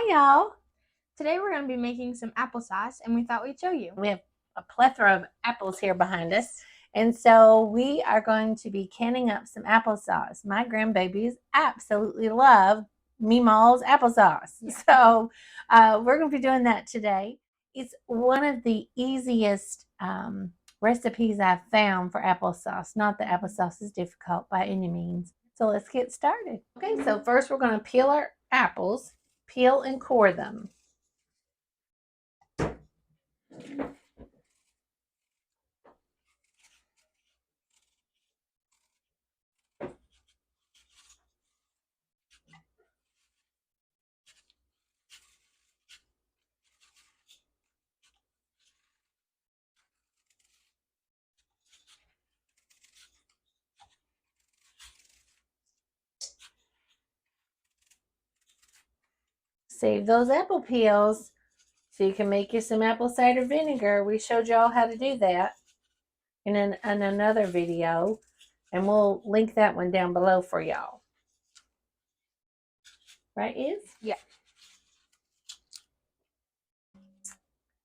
Hi y'all! Today we're going to be making some applesauce and we thought we'd show you. We have a plethora of apples here behind us, and so we are going to be canning up some applesauce. My grandbabies absolutely love Meemaw's applesauce. So we're going to be doing that today. It's one of the easiest recipes I've found for applesauce. Not that applesauce is difficult by any means. So let's get started. Okay, so first we're going to peel our apples, peel and core them. Save those apple peels so you can make you some apple cider vinegar. We showed y'all how to do that in another video, and we'll link that one down below for y'all. Right, Iz? Yeah.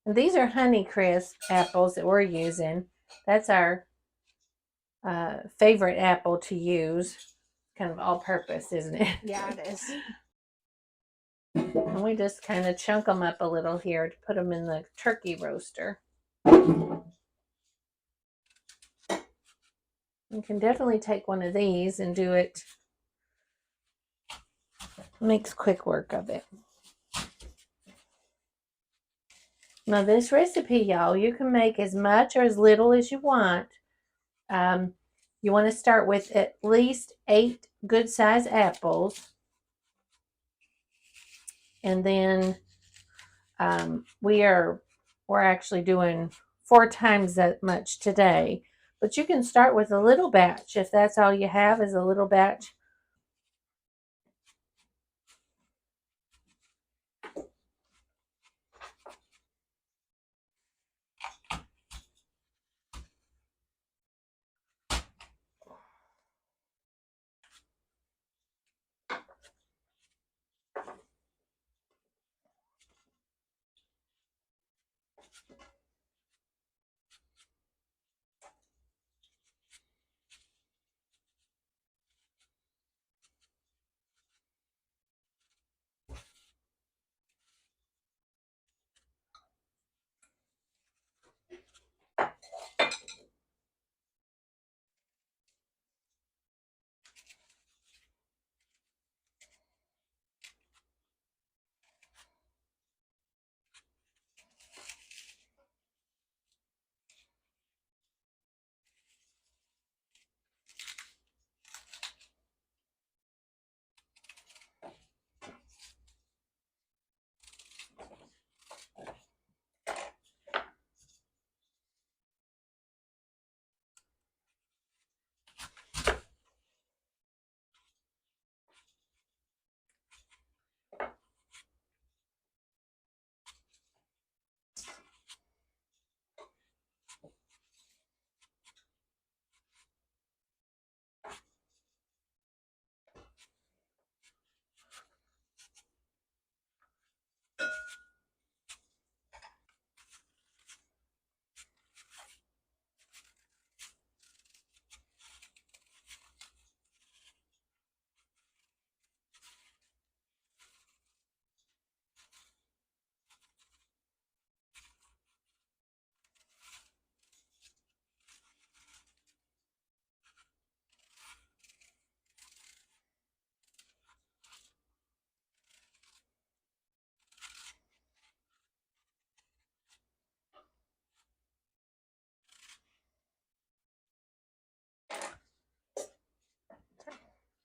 And these are Honeycrisp apples that we're using. That's our favorite apple to use. Kind of all-purpose, isn't it? Yeah, it is. And we just kind of chunk them up a little here to put them in the turkey roaster. You can definitely take one of these and do it. Makes quick work of it. Now this recipe, y'all, you can make as much or as little as you want. You want to start with at least 8 good size apples. And then we're actually doing 4 times that much today. But you can start with a little batch if that's all you have is a little batch.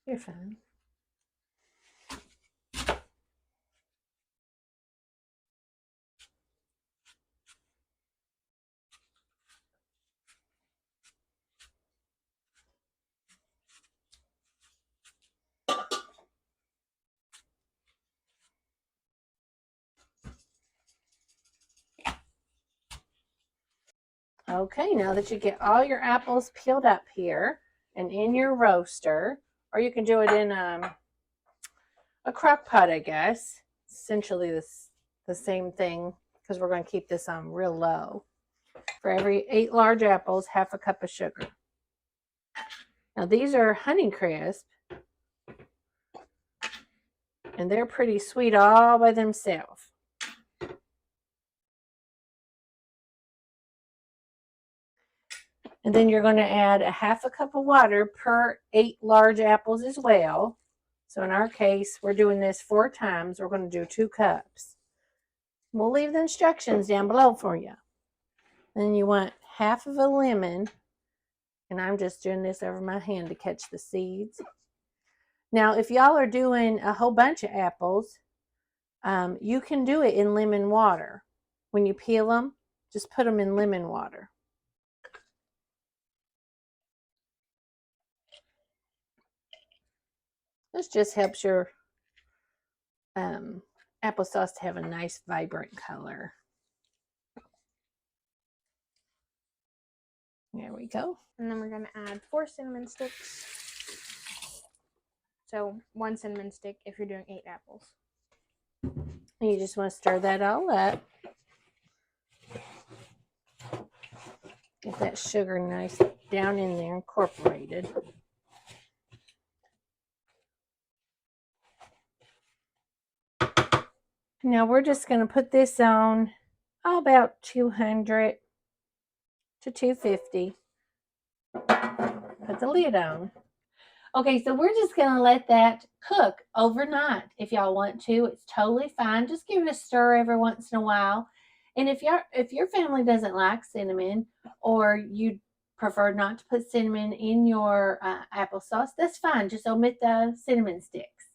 You're fine. Okay, now that you get all your apples peeled up here and in your roaster, or you can do it in a crock pot, I guess. essentially the same thing because we're going to keep this on real low. For every 8 large apples, half a cup of sugar. Now these are Honeycrisp, and they're pretty sweet all by themselves. And then you're going to add a half a cup of water per 8 large apples as well. So in our case, we're doing this 4 times. We're going to do 2 cups. We'll leave the instructions down below for you. Then you want half of a lemon, and I'm just doing this over my hand to catch the seeds. Now, if y'all are doing a whole bunch of apples, you can do it in lemon water. When you peel them, just put them in lemon water. This just helps your applesauce to have a nice, vibrant color. There we go. And then we're going to add 4 cinnamon sticks. So 1 cinnamon stick if you're doing 8 apples. And you just want to stir that all up. Get that sugar nice down in there, incorporated. Now we're just going to put this on about 200 to 250. Put the lid on. Okay, so we're just going to let that cook overnight if y'all want to. It's totally fine. Just give it a stir every once in a while. And if your family doesn't like cinnamon, or you prefer not to put cinnamon in your applesauce, that's fine. Just omit the cinnamon sticks.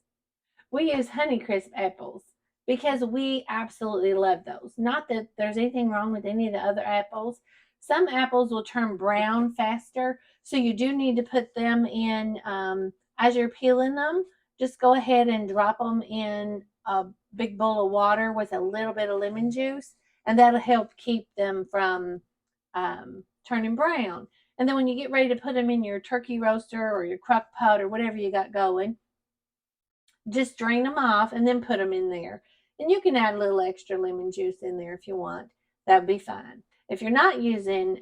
We use Honeycrisp apples because we absolutely love those. Not that there's anything wrong with any of the other apples. Some apples will turn brown faster, so you do need to put them in, as you're peeling them, just go ahead and drop them in a big bowl of water with a little bit of lemon juice, and that'll help keep them from turning brown. And then when you get ready to put them in your turkey roaster or your crock pot or whatever you got going, just drain them off and then put them in there. And you can add a little extra lemon juice in there if you want. That'd be fine. If you're not using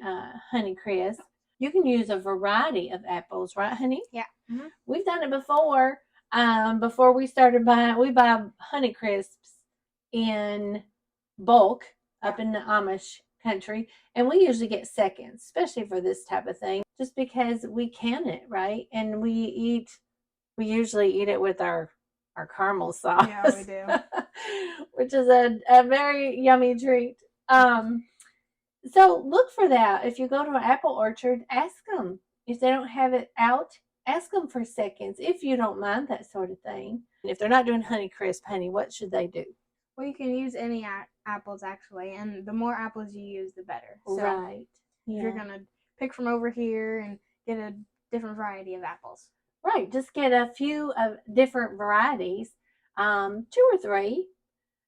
Honeycrisp, you can use a variety of apples, right, honey? Yeah. Mm-hmm. We've done it before. Before we started buying, we buy Honeycrisps in bulk up in the Amish country, and we usually get seconds, especially for this type of thing, just because we can it, right? And we usually eat it with our caramel sauce. Yeah, we do. Which is a very yummy treat. So look for that. If you go to an apple orchard, ask them. If they don't have it out, ask them for seconds, if you don't mind that sort of thing. If they're not doing Honeycrisp, honey, what should they do? Well, you can use any apples, actually, and the more apples you use, the better. So Right. Yeah. If you're going to pick from over here and get a different variety of apples. Right. Just get a few of different varieties, 2 or 3,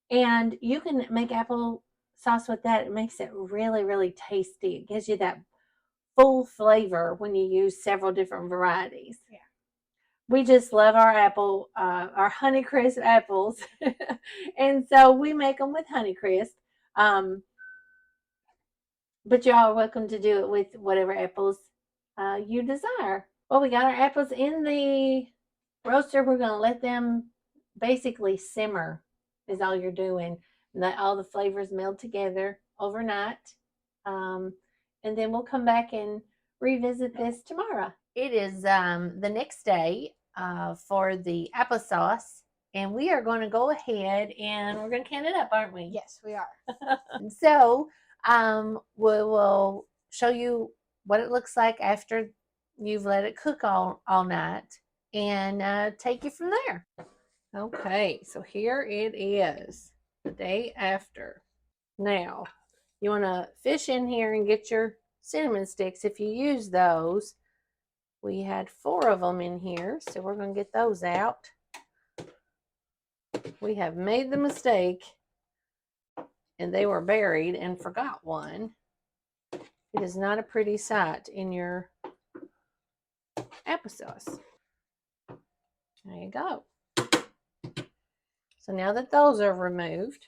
and you can make apple sauce with that. It makes it really, really tasty. It gives you that full flavor when you use several different varieties. Yeah. We just love our our Honeycrisp apples. And so we make them with Honeycrisp. But y'all are welcome to do it with whatever apples you desire. Well, we got our apples in the roaster. We're going to let them basically simmer is all you're doing. Let all the flavors meld together overnight. And then we'll come back and revisit this tomorrow. It is the next day for the applesauce, and we are going to go ahead and we're going to can it up, aren't we? Yes, we are. So we will show you what it looks like after you've let it cook all night, and take you from there. Okay, so here it is, the day after. Now, you want to fish in here and get your cinnamon sticks if you use those. We had 4 of them in here, so we're going to get those out. We have made the mistake, and they were buried and forgot one. It is not a pretty sight in your applesauce. There you go. So now that those are removed,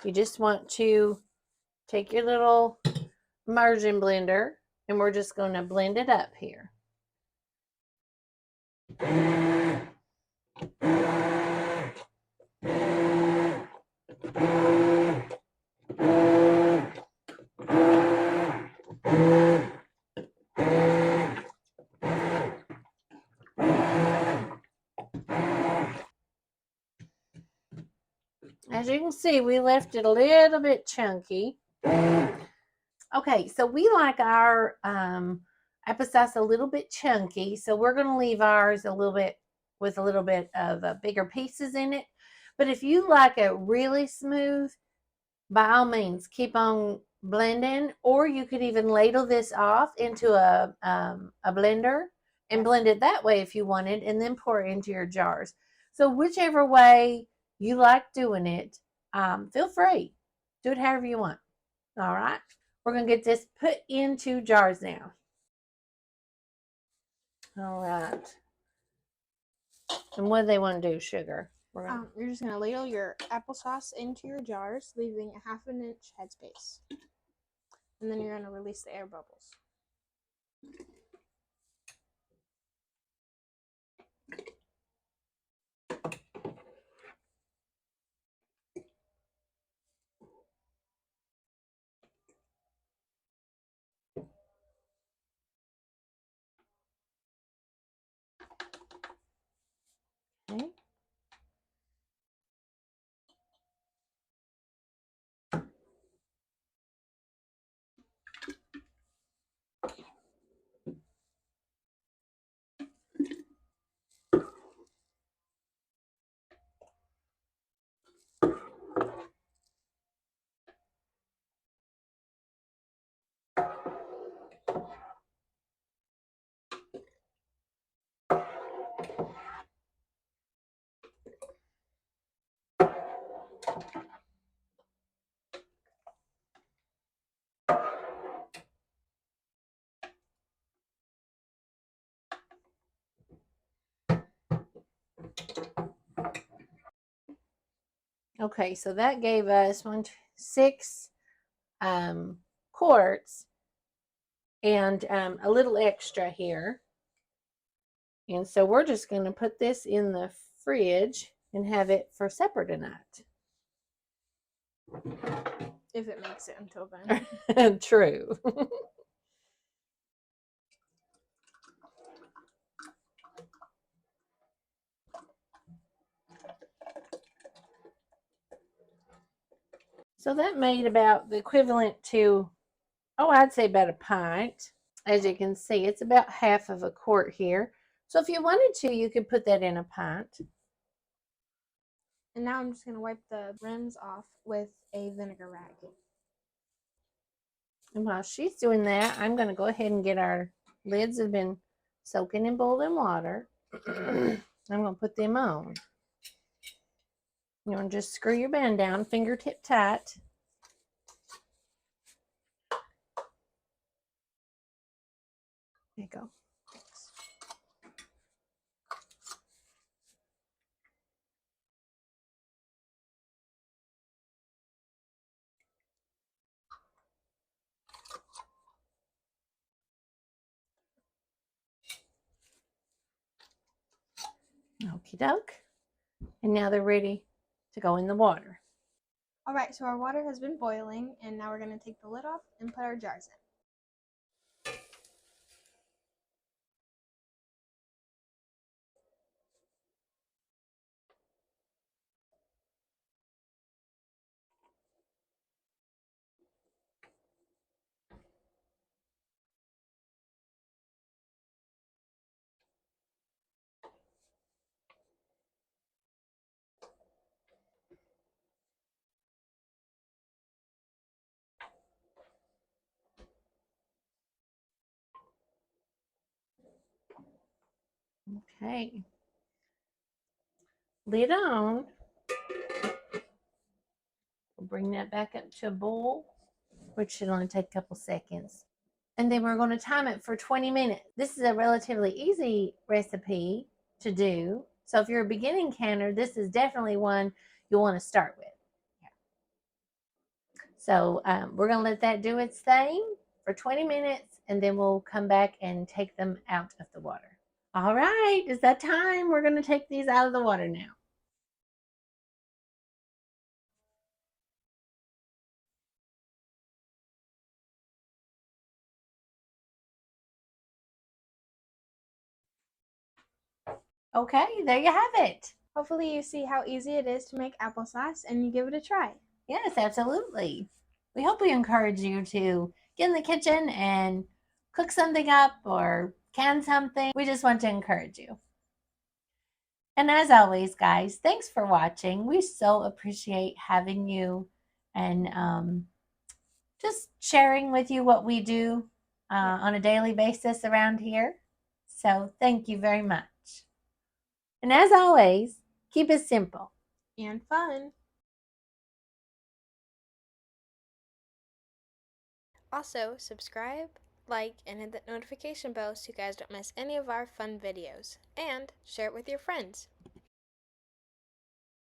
you just want to take your little immersion blender and we're just going to blend it up here. As you can see, we left it a little bit chunky. Okay, so we like our applesauce a little bit chunky, so we're going to leave ours a little bit with a little bit of bigger pieces in it. But if you like it really smooth, by all means, keep on blending, or you could even ladle this off into a blender and blend it that way if you wanted, and then pour it into your jars. So whichever way you like doing it, feel free. Do it however you want. All right. We're going to get this put into jars now. All right. And what do they want to do, sugar? You're just going to ladle your applesauce into your jars, leaving a 1/2 inch headspace. And then you're going to release the air bubbles. Okay. Okay, so that gave us 6 quarts and a little extra here. And so we're just going to put this in the fridge and have it for supper tonight. If it makes it until then. True. So that made about the equivalent to, I'd say about a pint. As you can see, it's about 1/2 of a quart here. So if you wanted to, you could put that in a pint. And now I'm just going to wipe the rims off with a vinegar rag. And while she's doing that, I'm going to go ahead and get our lids that have been soaking in boiling water. I'm going to put them on. You want to just screw your band down, fingertip tight. There you go. Okie doke. And now they're ready to go in the water. Alright, so our water has been boiling, and now we're going to take the lid off and put our jars in. Okay. Lid on. We'll bring that back up to a boil, which should only take a couple seconds. And then we're going to time it for 20 minutes. This is a relatively easy recipe to do. So if you're a beginning canner, this is definitely one you'll want to start with. So we're going to let that do its thing for 20 minutes, and then we'll come back and take them out of the water. All right, it's that time. We're going to take these out of the water now. Okay, there you have it. Hopefully you see how easy it is to make applesauce and you give it a try. Yes, absolutely. We hope we encourage you to get in the kitchen and cook something up or can something. We just want to encourage you. And as always, guys, thanks for watching. We so appreciate having you and just sharing with you what we do on a daily basis around here. So thank you very much. And as always, keep it simple and fun. Also, subscribe, like, and hit that notification bell so you guys don't miss any of our fun videos. And share it with your friends.